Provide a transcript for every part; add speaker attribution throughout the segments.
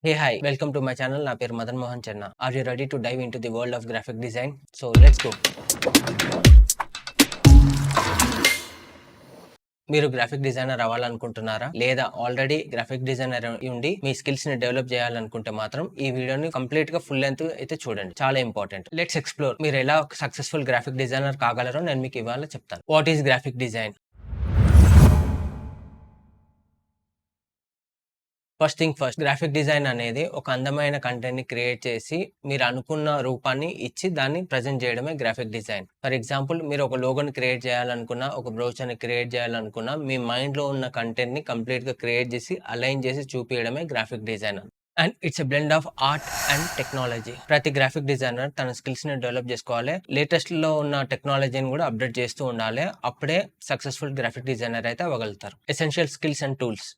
Speaker 1: Hey, hi, welcome to my channel. నా పేరు మదన్ మోహన్ చెన్న. Are you ready to dive into the world of graphic design? So let's go. మీరు graphic designer అవ్వాలనుకుంటున్నారా? లేదా already graphic designer ఉండి మీ skills ని develop చేయాలనుకుంటే మాత్రం ఈ వీడియోని కంప్లీట్ గా ఫుల్ లెంత్ అయితే చూడండి. చాలా ఇంపార్టెంట్. Let's explore. మీరు ఎలా సక్సెస్ఫుల్ గ్రాఫిక్ డిజైనర్ కాగలరో నేను మీకు ఇవాళ చెప్తాను. What is graphic design? First thing first, graphic design అనేది ఒక అందమైన కంటెంట్ ని క్రియేట్ చేసి మీరు అనుకున్న రూపాన్ని ఇచ్చి దాన్ని ప్రజెంట్ చేయడమే గ్రాఫిక్ డిజైన్. ఫర్ ఎగ్జాంపుల్, మీరు ఒక లోగోని క్రియేట్ చేయాలనుకున్నా, ఒక బ్రోచర్ ని క్రియేట్ చేయాలనుకున్నా, మీ మైండ్ లో ఉన్న కంటెంట్ ని కంప్లీట్ గా క్రియేట్ చేసి అలైన్ చేసి చూపించడమే graphic design. And it's a blend of art and technology. ప్రతి గ్రాఫిక్ డిజైనర్ తన స్కిల్స్ ని డెవలప్ చేసుకోవాలి, లేటెస్ట్ లో ఉన్న టెక్నాలజీని కూడా అప్డేట్ చేస్తూ ఉండాలి. అప్పుడే సక్సెస్ఫుల్ గ్రాఫిక్ డిజైనర్ అయితే అవ్వగలుగుతారు. Essential skills and tools.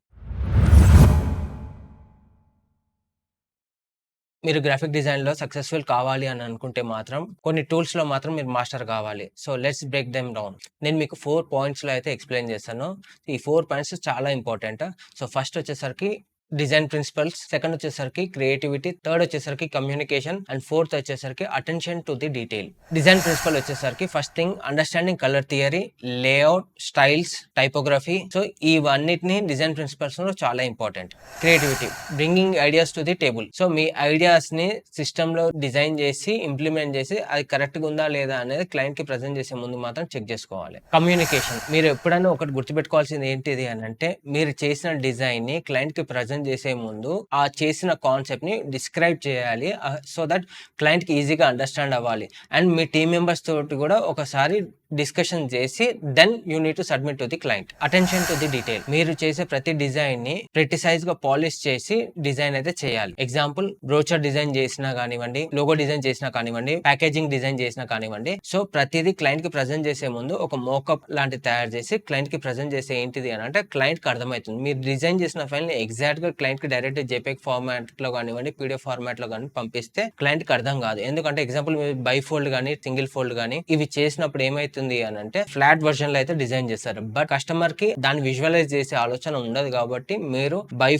Speaker 1: మీరు గ్రాఫిక్ డిజైన్‌లో సక్సెస్‌ఫుల్ కావాలి అని అనుకుంటే మాత్రం కొన్ని టూల్స్‌లో మాత్రం మీరు మాస్టర్ కావాలి. So let's break them down. నేను మీకు 4 పాయింట్స్‌లో అయితే ఎక్స్‌ప్లెయిన్ చేస్తాను. ఈ 4 పాయింట్స్ చాలా ఇంపార్టెంట్. సో ఫస్ట్ వచ్చేసరికి డిజైన్ ప్రిన్సిపల్స్, సెకండ్ వచ్చేసరికి క్రియేటివిటీ, థర్డ్ వచ్చేసరికి కమ్యూనికేషన్ అండ్ ఫోర్త్ వచ్చేసరికి attention to the detail. Design principle వచ్చేసరికి first thing understanding colour theory, layout, styles, typography. So ఇవన్నిటిని డిజైన్ ప్రిన్సిపల్స్ లో చాలా important. Creativity, bringing ideas to the table. So మీ ideas ని system లో design చేసి implement చేసి అది కరెక్ట్ గా ఉందా లేదా అనేది క్లయింట్ కి ప్రజెంట్ చేసే ముందు మాత్రం చెక్ చేసుకోవాలి. కమ్యూనికేషన్, మీరు ఎప్పుడైనా ఒకటి గుర్తుపెట్టుకోవాల్సింది ఏంటిది అని అంటే, మీరు చేసిన డిజైన్ ని క్లయింట్ కి ప్రజెంట్ చేసే ముందు ఆ చేసిన కాన్సెప్ట్ ని డిస్క్రైబ్ చేయాలి, సో దట్ క్లయింట్ కి ఈజీగా అండర్స్టాండ్ అవ్వాలి. అండ్ మీ టీమ్ మెంబర్స్ తోటి కూడా ఒకసారి డిస్కషన్ చేసి then you need to submit to the client. Attention to the detail, మీరు చేసే ప్రతి డిజైన్ ని ప్రిటిసైజ్ గా పాలిష్ చేసి డిజైన్ అయితే చేయాలి. ఎగ్జాంపుల్, బ్రోచర్ డిజైన్ చేసినా కానివ్వండి, లోగో డిజైన్ చేసినా కానివ్వండి, ప్యాకేజింగ్ డిజైన్ చేసినా కానివ్వండి. సో ప్రతిదీ క్లయింట్ కి ప్రజెంట్ చేసే ముందు ఒక మోకప్ లాంటిది తయారు చేసి క్లయింట్ కి ప్రజెంట్ చేసే ఏంటిది అని అంటే క్లయింట్ కి అర్థమవుతుంది. మీరు డిజైన్ చేసిన ఫైల్ ని ఎగ్జాక్ట్ గా క్లయింట్ కి డైరెక్ట్ జేపీఈజీ ఫార్మాట్ లో కానివ్వండి, పీడిఎఫ్ ఫార్మాట్ లో కానీ పంపిస్తే క్లయింట్ కి అర్థం కాదు. ఎందుకంటే ఎగ్జాంపుల్, మీరు బై ఫోల్డ్ కానీ సింగిల్ ఫోల్డ్ కానీ ఇవి చేసినప్పుడు ఏమైతుంది అని అంటే ఫ్లాట్ వర్షన్ లో అయితే డిజైన్ చేస్తారు. బట్ కస్టమర్ కి దాన్ని విజువలైజ్ చేసే ఆలోచన ఉండదు. కాబట్టి మీరు బై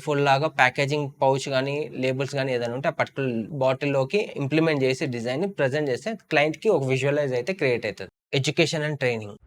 Speaker 1: ఫోల్డ్ లాగా ప్యాకేజింగ్ పౌచ్ కానీ లేబుల్స్ కానీ ఏదైనా ఉంటే ఆ పర్టికులర్ బాటిల్ లోకి ఇంప్లిమెంట్ చేసి డిజైన్ ని ప్రజెంట్ చేస్తే క్లయింట్ కి ఒక విజువలైజ్ అయితే క్రియేట్ అవుతుంది. Education and training.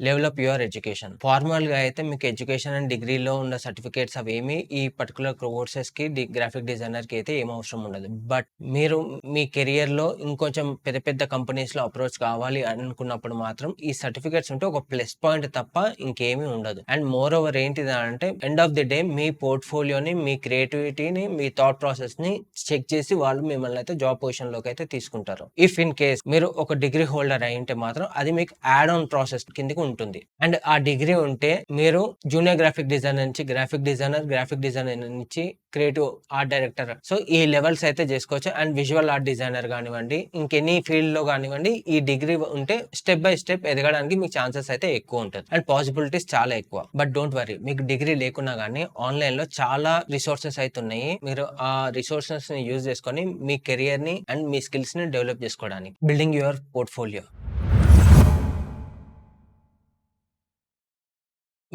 Speaker 1: Develop your education. Formal గా అయితే మీకు ఎడ్యుకేషన్ అండ్ డిగ్రీలో ఉన్న సర్టిఫికేట్స్ అవేమి ఈ పర్టికులర్ కోర్సెస్ కి గ్రాఫిక్ డిజైనర్ కి అయితే ఏం అవసరం ఉండదు. బట్ మీరు మీ కెరియర్ లో ఇంకొంచెం పెద్ద పెద్ద కంపెనీస్ లో అప్రోచ్ కావాలి అనుకున్నప్పుడు మాత్రం ఈ సర్టిఫికేట్స్ ఉంటే ఒక ప్లస్ పాయింట్ తప్ప ఇంకేమీ ఉండదు. అండ్ మోర్ ఓవర్ ఏంటిది అంటే ఎండ్ ఆఫ్ ది డే మీ పోర్ట్ఫోలియోని, మీ క్రియేటివిటీని, మీ థాట్ ప్రాసెస్ ని చెక్ చేసి వాళ్ళు మిమ్మల్ని అయితే జాబ్ పొజిషన్ లోకి అయితే తీసుకుంటారు. ఇఫ్ ఇన్ కేస్ మీరు ఒక డిగ్రీ హోల్డర్ అయి ఉంటే మాత్రం అది మీకు యాడ్ ఆన్ ప్రాసెస్ కిందకి ఉంటుంది. అండ్ ఆ డిగ్రీ ఉంటే మీరు జూనియర్ గ్రాఫిక్ డిజైనర్ నుంచి గ్రాఫిక్ డిజైనర్ నుంచి క్రియేటివ్ ఆర్ట్ డైరెక్టర్, సో ఈ లెవెల్స్ అయితే చేసుకోవచ్చు. అండ్ విజువల్ ఆర్ట్ డిజైనర్ కానివ్వండి, ఇంకెనీ ఫీల్డ్ లో కానివ్వండి, ఈ డిగ్రీ ఉంటే స్టెప్ బై స్టెప్ ఎదగడానికి మీకు ఛాన్సెస్ అయితే ఎక్కువ ఉంటుంది అండ్ పాసిబిలిటీస్ చాలా ఎక్కువ. బట్ డోంట్ వరీ, మీకు డిగ్రీ లేకున్నా కానీ ఆన్లైన్ లో చాలా రిసోర్సెస్ అయితే ఉన్నాయి. మీరు ఆ రిసోర్సెస్ ని యూజ్ చేసుకొని మీ కెరియర్ ని అండ్ మీ స్కిల్స్ ని డెవలప్ చేసుకోవడానికి. Building your portfolio.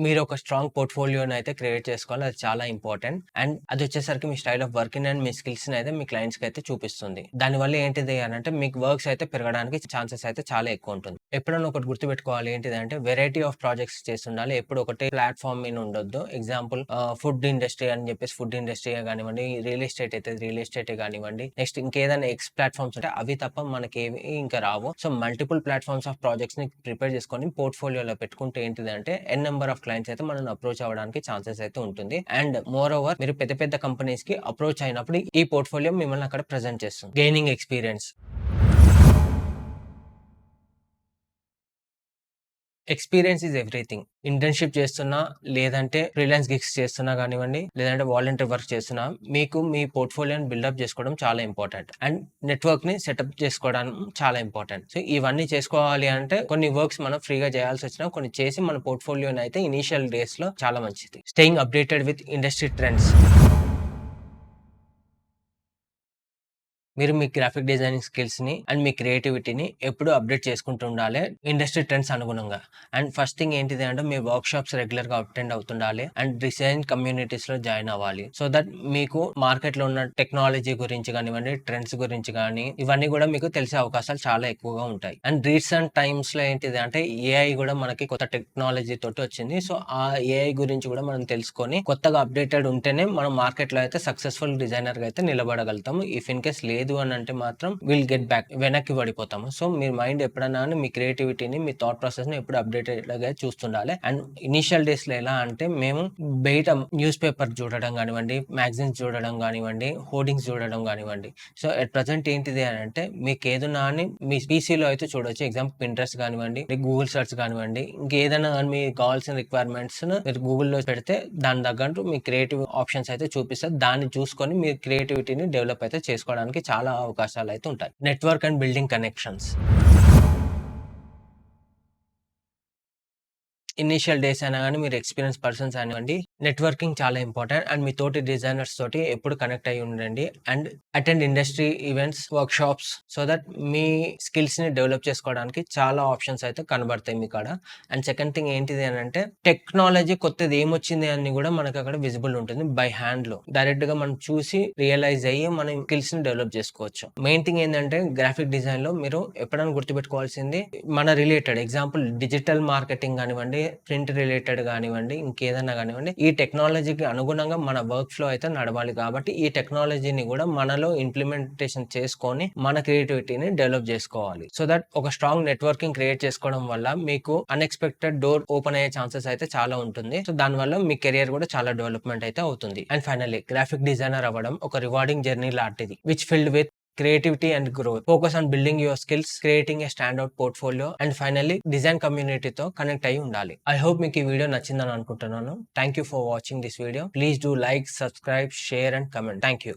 Speaker 1: మీరు ఒక స్ట్రాంగ్ పోర్ట్ఫోలియోని అయితే క్రియేట్ చేసుకోవాలి. అది చాలా ఇంపార్టెంట్. అండ్ అది వచ్చేసరికి మీ స్టైల్ ఆఫ్ వర్కింగ్ అండ్ మీ స్కిల్స్ అయితే మీ క్లయింట్స్ కి అయితే చూపిస్తుంది. దానివల్ల ఏంటిది అని అంటే మీకు వర్క్స్ అయితే పెరగడానికి ఛాన్సెస్ అయితే చాలా ఎక్కువ ఉంటుంది. ఎప్పుడైనా ఒకటి గుర్తుపెట్టుకోవాలి, ఏంటిది అంటే వెరైటీ ఆఫ్ ప్రాజెక్ట్స్ చేస్తుండాలి. ఎప్పుడు ఒకటే ప్లాట్ఫామ్ మీద ఉండొద్దు. ఎగ్జాంపుల్, ఫుడ్ ఇండస్ట్రీ అని చెప్పేసి ఫుడ్ ఇండస్ట్రీ కానివ్వండి, రియల్ ఎస్టేట్ అయితే రియల్ ఎస్టేట్ కానివ్వండి, నెక్స్ట్ ఇంకేదైనా ఎక్స్ ప్లాట్ఫామ్స్ ఉంటే అవి తప్ప మనకి ఏవి ఇంకా రావు. So multiple platforms of projects ని ప్రిపేర్ చేసుకొని పోర్ట్ఫోలియోలో పెట్టుకుంటే ఏంటిది అంటే ఎన్ నెంబర్ ఆఫ్ క్లయింట్స్ అయితే మనం అప్రోచ్ అవ్వడానికి ఛాన్సెస్ అయితే ఉంటుంది. అండ్ మోర్ ఓవర్ మీరు పెద్ద పెద్ద కంపెనీస్ కి అప్రోచ్ అయినప్పుడు ఈ పోర్ట్ఫోలియో మిమ్మల్ని అక్కడ ప్రెజెంట్ చేస్తుంది. Gaining experience. Experience is everything. Internship చేస్తున్నా, లేదంటే ఫ్రీలాన్స్ గిగ్స్ చేస్తున్నా కానివ్వండి, లేదంటే వాలంటీర్ వర్క్ చేస్తున్నా, మీకు మీ పోర్ట్ఫోలియోని బిల్డప్ చేసుకోవడం చాలా ఇంపార్టెంట్. అండ్ నెట్వర్క్ ని సెటప్ చేసుకోవడం చాలా ఇంపార్టెంట్. సో ఇవన్నీ చేసుకోవాలి అంటే కొన్ని వర్క్స్ మనం ఫ్రీగా చేయాల్సి వచ్చినా కొన్ని చేసి మన పోర్ట్ఫోలియోని అయితే ఇనిషియల్ డేస్ లో చాలా మంచిది. Staying updated with industry trends. మీరు మీ గ్రాఫిక్ డిజైనింగ్ స్కిల్స్‌ని అండ్ మీ క్రియేటివిటీని ఎప్పుడూ అప్‌డేట్ చేసుకుంటూ ఉండాలి. ఇండస్ట్రీ ట్రెండ్స్ అనుగుణంగా. అండ్ ఫస్ట్ థింగ్ ఏంటిది అంటే మీ వర్క్‌షాప్స్ రెగ్యులర్‌గా అటెండ్ అవుతుండాలి. అండ్ డిజైన్ కమ్యూనిటీస్‌లో జాయిన్ అవ్వాలి. సో దట్ మీకు మార్కెట్‌లో ఉన్న టెక్నాలజీ గురించి గానివ్వండి, ట్రెండ్స్ గురించి గానీ, ఇవన్నీ గూడా మీకు తెలిసే అవకాశాలు చాలా ఎక్కువగా ఉంటాయి. అండ్ రీసెంట్ టైమ్స్‌లో ఏంటిది అంటే ఏఐ గూడా మనకి కొత్త టెక్నాలజీ తోటి వచ్చింది. సో ఆ ఏఐ గురించి గూడా మనం తెలుసుకొని కొత్తగా అప్‌డేటెడ్ ఉంటేనే మనం మార్కెట్‌లో అయితే సక్సెస్‌ఫుల్ డిజైనర్‌గా అయితే నిలబడగలుగుతాము. ఇఫ్ ఇన్ కేస్ లేదు అని అంటే మాత్రం విల్ గెట్ బ్యాక్ వెనక్కి పడిపోతాము. సో మీ మైండ్ ఎప్పుడైనా గాని మీ క్రియేటివిటీని, మీ థాట్ ప్రాసెస్‌ని ఎప్పుడు అప్‌డేటెడ్‌గా చూస్తుండాలి. అండ్ ఇనీషియల్ డేస్‌లో ఎలా అంటే మేము బయట న్యూస్ పేపర్ చూడడం గానివ్వండి, మ్యాగజైన్స్ చూడడం గానివ్వండి, హోర్డింగ్స్ చూడడం గానివ్వండి. సో ఎట్ ప్రెజెంట్ ఏంటిది అని అంటే మీకేదన్నా అని మీ పీసీలో అయితే చూడొచ్చు. ఎగ్జాంపుల్ పింట్రెస్ట్ గానివ్వండి, గూగుల్ సెర్చ్ గానివ్వండి, ఇంకేదైనా గాని మీకు కావాల్సిన రిక్వైర్మెంట్స్‌ను మీరు గూగుల్‌లో పెడితే దాని తగ్గట్టు మీ క్రియేటివ్ ఆప్షన్స్ అయితే చూపిస్తది. దాన్ని చూసుకొని మీరు క్రియేటివిటీని డెవలప్ అయితే చేసుకోవడానికి చాలా అవకాశాలైతే ఉంటాయి. Network and building connections. Initial days అయినా గాని మీరు ఎక్స్‌పీరియన్స్ పర్సన్స్ అనివ్వండి, నెట్వర్కింగ్ చాలా ఇంపార్టెంట్. అండ్ మీ తోటి డిజైనర్స్ తోటి ఎప్పుడు కనెక్ట్ అయ్యి ఉండండి. And attend industry events, workshops so that మీ స్కిల్స్‌ని డెవలప్ చేసుకోవడానికి చాలా ఆప్షన్స్ అయితే కనబడతాయి మీకాడ. అండ్ సెకండ్ థింగ్ ఏంటిది అనంటే టెక్నాలజీ కొత్తది ఏమొచ్చింది అని గూడా మనకక్కడ విజిబుల్ ఉంటుంది బై హ్యాండ్‌లో. డైరెక్ట్‌గా మనం చూసి రియలైజ్ అయ్యి మన స్కిల్స్‌ని డెవలప్ చేసుకోవచ్చు. మెయిన్ థింగ్ ఏందంటే గ్రాఫిక్ డిజైన్‌లో మీరు ఎప్పుడైనా గుర్తుపెట్టుకోవాల్సింది మన రిలేటెడ్ ఎగ్జాంపుల్ డిజిటల్ మార్కెటింగ్ గానివ్వండి, ప్రింట్ రిలేటెడ్ గానివ్వండి, ఇంకేదన్నా గానివ్వండి, ఈ టెక్నాలజీకి అనుగుణంగా మన వర్క్ ఫ్లో అయితే నడవాలి కాబట్టి ఈ టెక్నాలజీని గూడా మనలో ఇంప్లిమెంటేషన్ చేసుకొని మన క్రియేటివిటీని డెవలప్ జేసుకోవాలి. సో దట్ ఒక స్ట్రాంగ్ నెట్వర్కింగ్ క్రియేట్ చేసుకోవడం వల్ల మీకు అన్‌ఎక్స్‌పెక్టెడ్ డోర్ ఓపెన్ అయ్యే ఛాన్సెస్ అయితే చాలా ఉంటుంది. సో దానివల్ల మీ కెరియర్ గూడా చాలా డెవలప్‌మెంట్ అయితే అవుతుంది. అండ్ ఫైనల్లీ గ్రాఫిక్ డిజైనర్ అవ్వడం ఒక రివార్డింగ్ జర్నీ లాంటిది. Which filled with creativity and growth. Focus on building your skills, creating a standout portfolio and finally design community తో కనెక్ట్ అయ్యి ఉండాలి. I hope మీకు ఈ వీడియో నచ్చిందని అనుకుంటున్నాను. Thank you for watching this video. Please do like, subscribe, share and comment. Thank you.